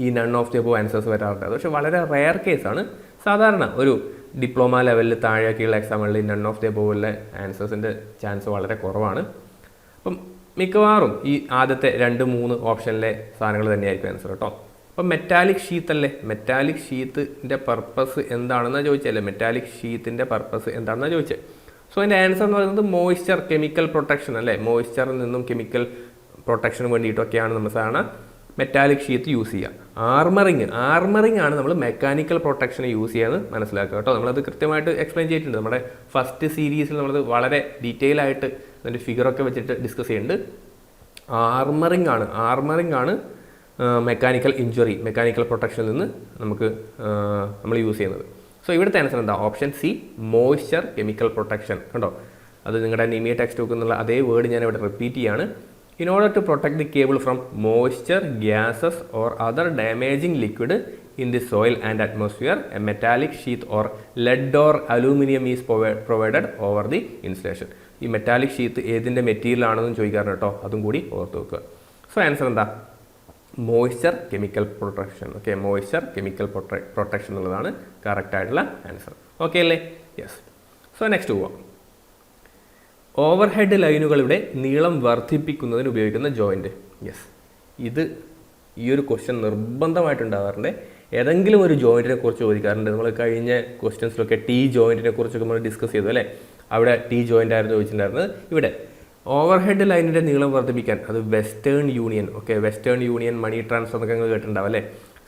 ഈ none of the above answers വരാറുണ്ട്. അത് പക്ഷേ വളരെ റെയർ കേസാണ്. സാധാരണ ഒരു ഡിപ്ലോമ ലെവലിൽ താഴെയൊക്കെയുള്ള എക്സാമുകളിൽ നൺ ഓഫ് ദി എബോവിലെ ആൻസേഴ്സിൻ്റെ ചാൻസ് വളരെ കുറവാണ്. അപ്പം മിക്കവാറും ഈ ആദ്യത്തെ 2-3 ഓപ്ഷനിലെ സാധനങ്ങൾ തന്നെയായിരിക്കും ആൻസർ കേട്ടോ. അപ്പോൾ മെറ്റാലിക് ഷീത്ത് അല്ലേ, മെറ്റാലിക് ഷീത്തിൻ്റെ പർപ്പസ് എന്താണെന്നാണ് ചോദിച്ചല്ലേ, മെറ്റാലിക് ഷീത്തിൻ്റെ പർപ്പസ് എന്താണെന്നാണ് ചോദിച്ചത്. സോ അതിൻ്റെ ആൻസർ എന്ന് പറയുന്നത് മോയ്സ്ചർ കെമിക്കൽ പ്രൊട്ടക്ഷൻ അല്ലേ, മോയ്സ്ചറിൽ നിന്നും കെമിക്കൽ പ്രൊട്ടക്ഷന് വേണ്ടിയിട്ടൊക്കെയാണ് നമ്മൾ സാധാരണ മെറ്റാലിക് ഷീത്ത് യൂസ് ചെയ്യുക. ആർമറിങ് ആണ് നമ്മൾ മെക്കാനിക്കൽ പ്രൊട്ടക്ഷന് യൂസ് ചെയ്യാന്ന് മനസ്സിലാക്കുക കേട്ടോ. നമ്മളത് കൃത്യമായിട്ട് എക്സ്പ്ലെയിൻ ചെയ്തിട്ടുണ്ട് നമ്മുടെ ഫസ്റ്റ് സീരീസിൽ. നമ്മളത് വളരെ ഡീറ്റെയിൽ ആയിട്ട് അതിൻ്റെ ഫിഗറൊക്കെ വെച്ചിട്ട് ഡിസ്കസ് ചെയ്യുന്നുണ്ട്. ആർമറിങ് ആണ് മെക്കാനിക്കൽ ഇഞ്ചുറി, മെക്കാനിക്കൽ പ്രൊട്ടക്ഷനിൽ നിന്ന് നമ്മൾ യൂസ് ചെയ്യുന്നത്. സോ ഇവിടുത്തെ ആൻസർ എന്താ? Option C, moisture chemical protection. കണ്ടോ, അത് നിങ്ങളുടെ നിമിയ ടെക്സ്റ്റ് ബുക്ക് എന്നുള്ള അതേ വേർഡ് ഞാൻ ഇവിടെ റിപ്പീറ്റ് ചെയ്യാണ്. In order to protect the cable from moisture, gases or other damaging liquid in the soil and atmosphere, a metallic sheath or lead or aluminum is provided over the insulation. ഈ metallic sheath ഏതിൻ്റെ material ആണെന്ന് ചോദിക്കാറുണ്ട് കേട്ടോ, അതും കൂടി ഓർത്ത് വെക്കുക. So answer എന്താ? Moisture chemical protection. Okay, moisture chemical protection എന്നുള്ളതാണ് കറക്റ്റ് ആയിട്ടുള്ള ആൻസർ. ഓക്കെ അല്ലേ? യെസ്. സോ നെക്സ്റ്റ് പോവാം. ഓവർഹെഡ് ലൈനുകളുടെ നീളം വർദ്ധിപ്പിക്കുന്നതിന് ഉപയോഗിക്കുന്ന ജോയിൻറ്റ്. യെസ്, ഈ ഒരു ക്വസ്റ്റ്യൻ നിർബന്ധമായിട്ടുണ്ടാകാറുണ്ട്. ഏതെങ്കിലും ഒരു ജോയിൻറ്റിനെ കുറിച്ച് ചോദിക്കാറുണ്ട്. നമ്മൾ കഴിഞ്ഞ ക്വസ്റ്റ്യൻസിലൊക്കെ ടി ജോയിൻറ്റിനെ കുറിച്ചൊക്കെ നമ്മൾ ഡിസ്കസ് ചെയ്തു അല്ലേ, അവിടെ ടി ജോയിൻ്റ് ആയിരുന്നു ചോദിച്ചിട്ടുണ്ടായിരുന്നത്. ഇവിടെ ഓവർഹെഡ് ലൈനിൻ്റെ നീളം വർദ്ധിപ്പിക്കാൻ അത് Western Union, okay, Western Union money transfer എന്നൊക്കെ നിങ്ങൾ കേട്ടിട്ടുണ്ടാവും അല്ലേ.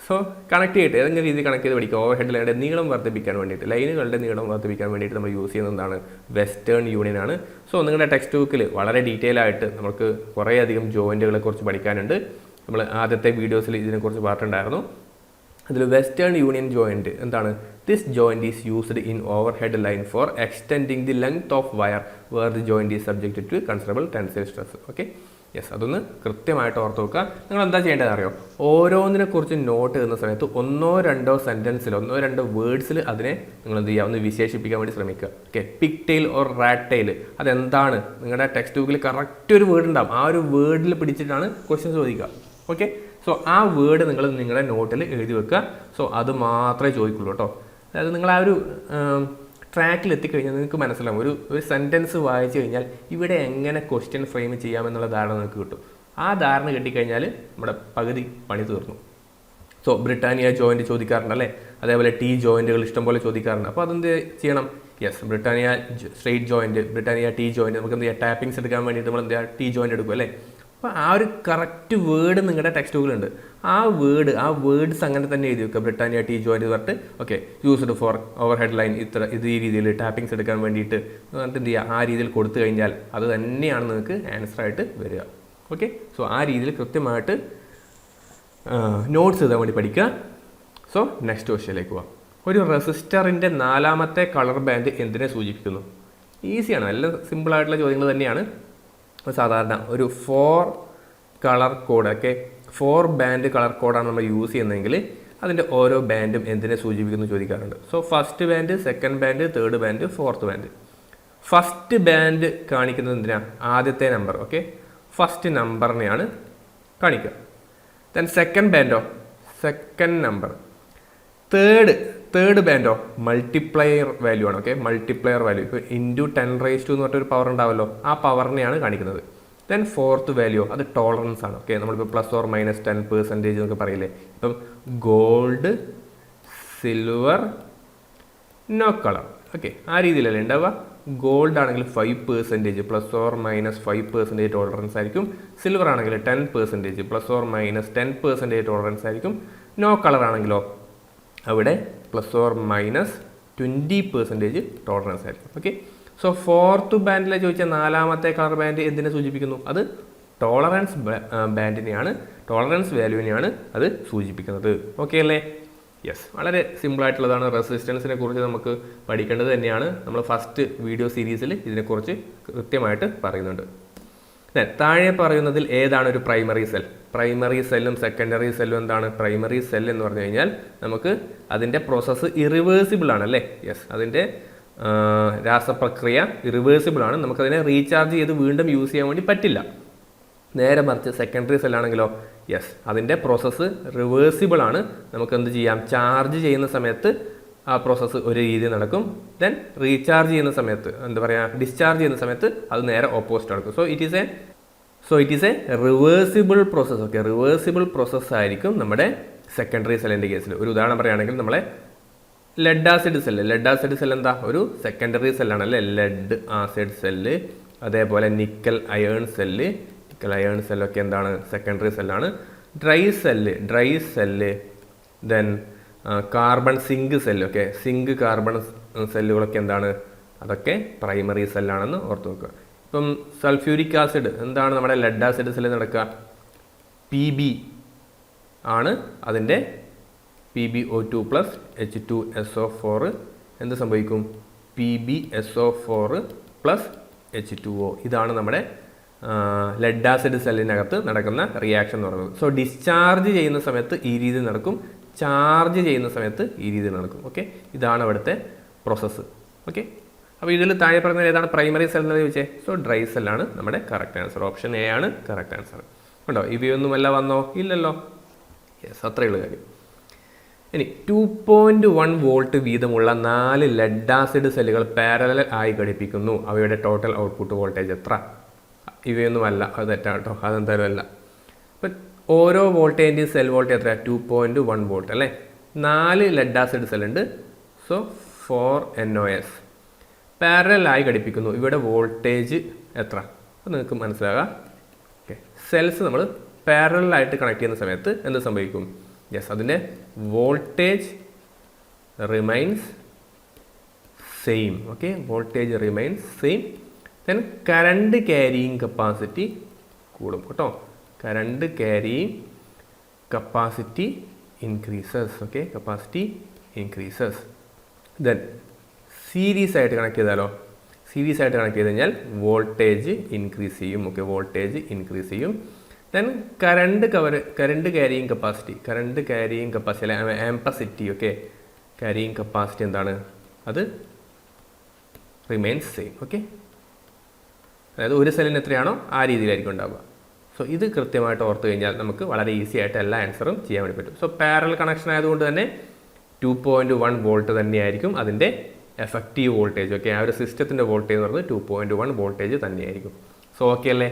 സോ കണക്ട് ചെയ്തിട്ട് ഏതെങ്കിലും രീതിയിൽ കണക്ട് ചെയ്ത് പഠിക്കുക. ഓവർഹെഡ് ലൈനിൻ്റെ നീളം വർദ്ധിപ്പിക്കാൻ വേണ്ടിയിട്ട്, ലൈനുകളുടെ നീളം വർദ്ധിപ്പിക്കാൻ വേണ്ടിയിട്ട് നമ്മൾ യൂസ് ചെയ്യുന്നത് എന്താണ്? വെസ്റ്റേൺ യൂണിയൻ ആണ്. സോ നിങ്ങളുടെ ടെക്സ്റ്റ് ബുക്കിൽ വളരെ ഡീറ്റെയിൽ ആയിട്ട് നമുക്ക് കുറേയധികം ജോയിൻറ്റുകളെ കുറിച്ച് പഠിക്കാനുണ്ട്. നമ്മൾ ആദ്യത്തെ വീഡിയോസിൽ ഇതിനെക്കുറിച്ച് പറഞ്ഞിട്ടുണ്ടായിരുന്നു. അതിൽ വെസ്റ്റേൺ യൂണിയൻ ജോയിൻറ്റ് എന്താണ്? This joint is used in overhead line for extending the length of wire where the joint is subjected to considerable tensile stress. Okay, yes, അതൊന്ന് കൃത്യമായിട്ട് ഓർത്ത് വെക്കുക. നിങ്ങൾ എന്താ ചെയ്യേണ്ടത് അറിയോ? ഓരോന്നിനെക്കുറിച്ച് നോട്ട് എഴുതുന്ന സമയത്ത് ഒന്നോ രണ്ടോ വേർഡ്സിൽ അതിനെ നിങ്ങൾ എന്ത് ചെയ്യുക, ഒന്ന് വിശേഷിപ്പിക്കാൻ വേണ്ടി ശ്രമിക്കുക. Okay, pigtail or rat tail അതെന്താണ്? നിങ്ങളുടെ ടെക്സ്റ്റ് ബുക്കിൽ കറക്റ്റ് ഒരു വേർഡ് ഉണ്ടാവും. ആ ഒരു വേർഡിൽ പിടിച്ചിട്ടാണ് ക്വസ്റ്റ്യൻ ചോദിക്കുക. ഓക്കെ, സോ ആ വേർഡ് നിങ്ങൾ നിങ്ങളുടെ നോട്ടിൽ എഴുതി വെക്കുക. സോ അത് മാത്രമേ ചോദിക്കുള്ളൂ കേട്ടോ. അതായത് നിങ്ങൾ ആ ഒരു ട്രാക്കിൽ എത്തിക്കഴിഞ്ഞാൽ നിങ്ങൾക്ക് മനസ്സിലാവും, ഒരു സെൻറ്റൻസ് വായിച്ചു കഴിഞ്ഞാൽ ഇവിടെ എങ്ങനെ ക്വസ്റ്റ്യൻ ഫ്രെയിം ചെയ്യാമെന്നുള്ള ധാരണ നിങ്ങൾക്ക് കിട്ടും. ആ ധാരണ കിട്ടിക്കഴിഞ്ഞാൽ നമ്മുടെ പകുതി പണി തീർന്നു. സോ ബ്രിട്ടാനിയ ജോയിൻറ്റ് ചോദിക്കാറുണ്ട് അല്ലേ, അതേപോലെ ടി ജോയിൻറ്റുകൾ ഇഷ്ടംപോലെ ചോദിക്കാറുണ്ട്. അപ്പോൾ അതെന്ത് ചെയ്യണം? Yes, Britannia straight joint, Britannia T joint നമുക്ക് എന്ത് ചെയ്യുക, ടാപ്പിങ്സ് എടുക്കാൻ വേണ്ടിയിട്ട് നമ്മൾ എന്ത് ചെയ്യുക, ടി ജോയിൻറ്റ് എടുക്കും അല്ലേ. അപ്പോൾ ആ ഒരു കറക്റ്റ് വേർഡ് നിങ്ങളുടെ ടെക്സ്റ്റ് ബുക്കിലുണ്ട്. ആ വേർഡ്സ് അങ്ങനെ തന്നെ എഴുതി വെക്കുക. ബ്രിട്ടാനിയ ടി ജോയിൻറ്റ് പറഞ്ഞിട്ട് okay used for over head line ഇത് ഈ രീതിയിൽ ടാപ്പിങ്സ് എടുക്കാൻ വേണ്ടിയിട്ട് എന്നിട്ട് എന്ത് ചെയ്യുക, ആ രീതിയിൽ കൊടുത്തു കഴിഞ്ഞാൽ അത് തന്നെയാണ് നിങ്ങൾക്ക് ആൻസറായിട്ട് വരിക. ഓക്കെ, സോ ആ രീതിയിൽ കൃത്യമായിട്ട് നോട്ട്സ് എഴുതാൻ വേണ്ടി പഠിക്കുക. സോ നെക്സ്റ്റ് ക്വസ്റ്റ്യനിലേക്ക് പോവാം. ഒരു റെസിസ്റ്ററിൻ്റെ 4ാമത്തെ കളർ ബാൻഡ് എന്തിനെ സൂചിപ്പിക്കുന്നു? ഈസിയാണ്, നല്ല സിമ്പിളായിട്ടുള്ള ചോദ്യങ്ങൾ തന്നെയാണ്. സാധാരണ ഒരു 4 colour code, okay, 4 band colour കോഡാണ് നമ്മൾ യൂസ് ചെയ്യുന്നതെങ്കിൽ അതിൻ്റെ ഓരോ ബാൻഡും എന്തിനെ സൂചിപ്പിക്കുന്നു ചോദിക്കാറുണ്ട്. So first band, second band, third band, fourth band. First band കാണിക്കുന്നത് എന്തിനാണ്? ആദ്യത്തെ നമ്പർ, ഓക്കെ, ഫസ്റ്റ് നമ്പറിനെയാണ് കാണിക്കുക. ദെൻ സെക്കൻഡ് ബാൻഡോ, സെക്കൻഡ് നമ്പർ. തേർഡ് ബാൻഡോ മൾട്ടിപ്ലയർ വാല്യൂ ആണ്. ഓക്കെ, മൾട്ടിപ്ലയർ വാല്യൂ ഇപ്പോൾ ഇൻറ്റു 10⁻² എന്ന് പറഞ്ഞൊരു പവർ ഉണ്ടാവല്ലോ, ആ പവറിനെയാണ് കാണിക്കുന്നത്. ദെൻ ഫോർത്ത് വാല്യൂ അത് ടോളറൻസ് ആണ്. ഓക്കെ, നമ്മളിപ്പോൾ +or-10% എന്നൊക്കെ പറയില്ലേ. ഇപ്പം gold, silver, no colour. Okay, ആ രീതിയിലല്ലേ ഉണ്ടാവുക. ഗോൾഡ് ആണെങ്കിൽ 5% +or-5% ടോളറൻസ് ആയിരിക്കും. സിൽവർ ആണെങ്കിൽ 10% +or-10% ടോളറൻസ് ആയിരിക്കും. നോ കളർ ആണെങ്കിലോ അവിടെ +or-20% ടോളറൻസ് ആയിരിക്കും. ഓക്കെ, സോ ഫോർത്ത് ബാൻഡിൽ ചോദിച്ചാൽ 4ാമത്തെ കളർ ബാൻഡ് എന്തിനെ സൂചിപ്പിക്കുന്നു? അത് ടോളറൻസ് ബാൻഡിനെയാണ്, ടോളറൻസ് വാല്യൂവിനെയാണ് അത് സൂചിപ്പിക്കുന്നത്. ഓക്കെ അല്ലേ? യെസ്, വളരെ സിമ്പിളായിട്ടുള്ളതാണ്. റെസിസ്റ്റൻസിനെ കുറിച്ച് നമുക്ക് പഠിക്കേണ്ടത് തന്നെയാണ്. നമ്മൾ ഫസ്റ്റ് വീഡിയോ സീരീസിൽ ഇതിനെക്കുറിച്ച് കൃത്യമായിട്ട് പറയുന്നുണ്ട്. താഴെ പറയുന്നതിൽ ഏതാണ് ഒരു പ്രൈമറി സെൽ? പ്രൈമറി സെല്ലും സെക്കൻഡറി സെല്ലും എന്താണ്? പ്രൈമറി സെൽ എന്ന് പറഞ്ഞു കഴിഞ്ഞാൽ നമുക്ക് അതിൻ്റെ പ്രോസസ്സ് ഇറിവേഴ്സിബിൾ ആണ് അല്ലേ. യെസ്, അതിൻ്റെ രാസപ്രക്രിയ ഇറിവേഴ്സിബിൾ ആണ്. നമുക്കതിനെ റീചാർജ് ചെയ്ത് വീണ്ടും യൂസ് ചെയ്യാൻ വേണ്ടി പറ്റില്ല. നേരെ മറിച്ച് സെക്കൻഡറി സെല്ലാണെങ്കിലോ യെസ്, അതിൻ്റെ പ്രോസസ്സ് റിവേഴ്സിബിൾ ആണ്. നമുക്ക് എന്ത് ചെയ്യാം, ചാർജ് ചെയ്യുന്ന സമയത്ത് ആ പ്രോസസ്സ് ഒരു രീതിയിൽ നടക്കും. ദെൻ റീചാർജ് ചെയ്യുന്ന സമയത്ത് എന്താ പറയുക, ഡിസ്ചാർജ് ചെയ്യുന്ന സമയത്ത് അത് നേരെ ഓപ്പോസിറ്റ് നടക്കും. So it is A reversible process. Okay, reversible process ആയിരിക്കും നമ്മുടെ സെക്കൻഡറി സെല്ലിൻ്റെ കേസിൽ ഒരു ഉദാഹരണം പറയുകയാണെങ്കിൽ നമ്മളെ ലെഡ് ആസിഡ് സെല്ല് എന്താ ഒരു സെക്കൻഡറി സെല്ലാണ് അല്ലേ, ലെഡ് ആസിഡ് സെല്ല്. അതേപോലെ നിക്കൽ അയേൺ സെല്ലൊക്കെ എന്താണ്, സെക്കൻഡറി സെല്ലാണ്. Dry cell then carbon zinc സെല്ലൊക്കെ, സിങ്ക് കാർബൺ സെല്ലുകളൊക്കെ എന്താണ്, അതൊക്കെ പ്രൈമറി സെല്ലാണെന്ന് ഓർത്ത് വെക്കുക. ഇപ്പം സൾഫ്യൂരിക് ആസിഡ് എന്താണ് നമ്മുടെ ലെഡ് ആസിഡ് സെല്ലിൽ നടക്കുക, PB ആണ് അതിൻ്റെ PbO2 + H2SO4 എന്ത് സംഭവിക്കും, PbSO4 + H2O. ഇതാണ് നമ്മുടെ ലെഡ് ആസിഡ് സെല്ലിനകത്ത് നടക്കുന്ന റിയാക്ഷൻ എന്ന് പറയുന്നത്. സോ ഡിസ്ചാർജ് ചെയ്യുന്ന സമയത്ത് ഈ രീതി നടക്കും, ചാർജ് ചെയ്യുന്ന സമയത്ത് ഈ രീതി നടക്കും. ഓക്കെ, ഇതാണ് അവിടുത്തെ പ്രോസസ്സ്. ഓക്കെ, അപ്പോൾ ഇതിൽ താഴെ പറഞ്ഞത് ഏതാണ് പ്രൈമറി സെൽ എന്ന് ചോദിച്ചേ. സോ ഡ്രൈ സെല്ലാണ് നമ്മുടെ കറക്റ്റ് ആൻസർ. ഓപ്ഷൻ എ ആണ് കറക്റ്റ് ആൻസർ. ഉണ്ടോ, ഇവയൊന്നുമല്ല വന്നോ, ഇല്ലല്ലോ. യെസ്, അത്രയുള്ള കാര്യം. ഇനി 2.1 വോൾട്ട് വീതമുള്ള 4 ലെഡ് ആസിഡ് സെല്ലുകൾ പാരലൽ ആയി ഘടിപ്പിക്കുന്നു. അവയുടെ ടോട്ടൽ ഔട്ട്പുട്ട് വോൾട്ടേജ് എത്ര? ഇവയൊന്നുമല്ല, അത് തെറ്റാട്ടോ, അതെന്തായാലും അല്ല. അപ്പം ഓരോ വോൾട്ടേജിൻ്റെയും സെൽ വോൾട്ടേജ് എത്ര? 2.1 വോൾട്ട് അല്ലേ. 4 ലെഡ് ആസിഡ് സെല്ലുണ്ട്. സോ 4 NOS പാരലലായി ഘടിപ്പിക്കുന്നു. ഇവിടെ വോൾട്ടേജ് എത്ര? അത് നിങ്ങൾക്ക് മനസ്സിലാകാം. ഓക്കെ, സെൽസ് നമ്മൾ പാരലലായിട്ട് കണക്ട് ചെയ്യുന്ന സമയത്ത് എന്ത് സംഭവിക്കും? യെസ്, അതിൻ്റെ voltage remains same. Okay, voltage remains same. Then current carrying capacity കൂടും കേട്ടോ. Current carrying capacity increases. Okay, capacity increases. Then series ആയിട്ട് കണക്ട് ചെയ്താലോ, സീരീസ് ആയിട്ട് കണക്ട് ചെയ്ത് കഴിഞ്ഞാൽ വോൾട്ടേജ് ഇൻക്രീസ് ചെയ്യും. ഓക്കെ, വോൾട്ടേജ് ഇൻക്രീസ് ചെയ്യും. ദെൻ കറണ്ട് ക്യാരിയിങ് കപ്പാസിറ്റി അല്ലെ ആംപസിറ്റി. ഓക്കെ, ക്യാരിയിങ് കപ്പാസിറ്റി എന്താണ്, അത് റിമെയിൻസ് സെയിം. ഓക്കെ, അതായത് ഒരു സെല്ലിന് എത്രയാണോ ആ രീതിയിലായിരിക്കും ഉണ്ടാവുക. സോ ഇത് കൃത്യമായിട്ട് ഓർത്ത് കഴിഞ്ഞാൽ നമുക്ക് വളരെ ഈസി ആയിട്ട് എല്ലാ ആൻസറും ചെയ്യാൻ വേണ്ടി പറ്റും. സോ പാരലൽ കണക്ഷൻ ആയതുകൊണ്ട് തന്നെ 2.1 വോൾട്ട് തന്നെയായിരിക്കും അതിൻ്റെ എഫക്റ്റീവ് വോൾട്ടേജ്. ഓക്കെ, ആ ഒരു സിസ്റ്റത്തിൻ്റെ വോൾട്ടേജ് എന്ന് പറയുന്നത് 2.1 വോൾട്ടേജ് തന്നെയായിരിക്കും. സോ ഓക്കെ അല്ലേ?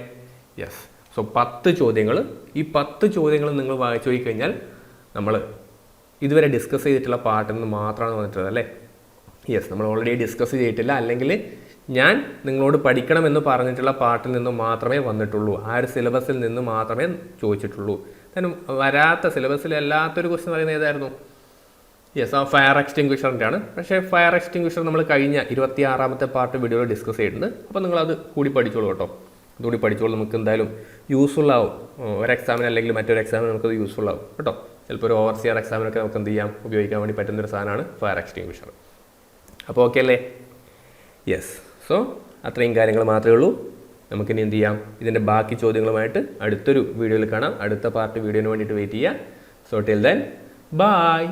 യെസ്. സോ 10 ചോദ്യങ്ങൾ, ഈ 10 ചോദ്യങ്ങൾ നിങ്ങൾ വായിച്ചു പോയി കഴിഞ്ഞാൽ നമ്മൾ ഇതുവരെ ഡിസ്കസ് ചെയ്തിട്ടുള്ള പാർട്ടിൽ നിന്ന് മാത്രമാണ് വന്നിട്ടുള്ളത് അല്ലേ? യെസ്, നമ്മൾ ഓൾറെഡി ഡിസ്കസ് ചെയ്തിട്ടില്ല, അല്ലെങ്കിൽ ഞാൻ നിങ്ങളോട് പഠിക്കണമെന്ന് പറഞ്ഞിട്ടുള്ള പാർട്ടിൽ നിന്ന് മാത്രമേ വന്നിട്ടുള്ളൂ. ആ ഒരു സിലബസിൽ നിന്ന് മാത്രമേ ചോദിച്ചിട്ടുള്ളൂ. കാരണം വരാത്ത സിലബസിലല്ലാത്തൊരു ക്വസ്റ്റ്യൻ പറയുന്നത് ഏതായിരുന്നു? യെസ്, ആ ഫയർ എക്സ്റ്റിങ്ക്വിഷറിൻ്റെ ആണ്. പക്ഷേ ഫയർ എക്സ്റ്റിങ്ക്വിഷർ നമ്മൾ കഴിഞ്ഞ 26ാമത്തെ പാർട്ട് വീഡിയോയിൽ ഡിസ്കസ് ചെയ്തിട്ടുണ്ട്. അപ്പോൾ നിങ്ങളത് കൂടി പഠിച്ചോളൂ കേട്ടോ. അതുകൂടി പഠിച്ചോളൂ, നമുക്ക് എന്തായാലും യൂസ്ഫുൾ ആവും. ഒരു എക്സാമിന് അല്ലെങ്കിൽ മറ്റൊരു എക്സാമിന് നമുക്കത് യൂസ്ഫുൾ ആവും കേട്ടോ. ചിലപ്പോൾ ഒരു ഓവർസിയർ എക്സാമിനൊക്കെ നമുക്ക് എന്ത് ചെയ്യാം, ഉപയോഗിക്കാൻ വേണ്ടി പറ്റുന്നൊരു സാധനമാണ് ഫയർ എക്സ്റ്റിങ്ക്വിഷർ. അപ്പോൾ ഓക്കെ അല്ലേ? യെസ്. സോ അത്രയും കാര്യങ്ങൾ മാത്രമേ ഉള്ളൂ. നമുക്കിനി എന്ത് ചെയ്യാം, ഇതിൻ്റെ ബാക്കി ചോദ്യങ്ങളുമായിട്ട് അടുത്തൊരു വീഡിയോയിൽ കാണാം. അടുത്ത പാർട്ട് വീഡിയോന് വേണ്ടിയിട്ട് വെയിറ്റ് ചെയ്യാം. So till then bye.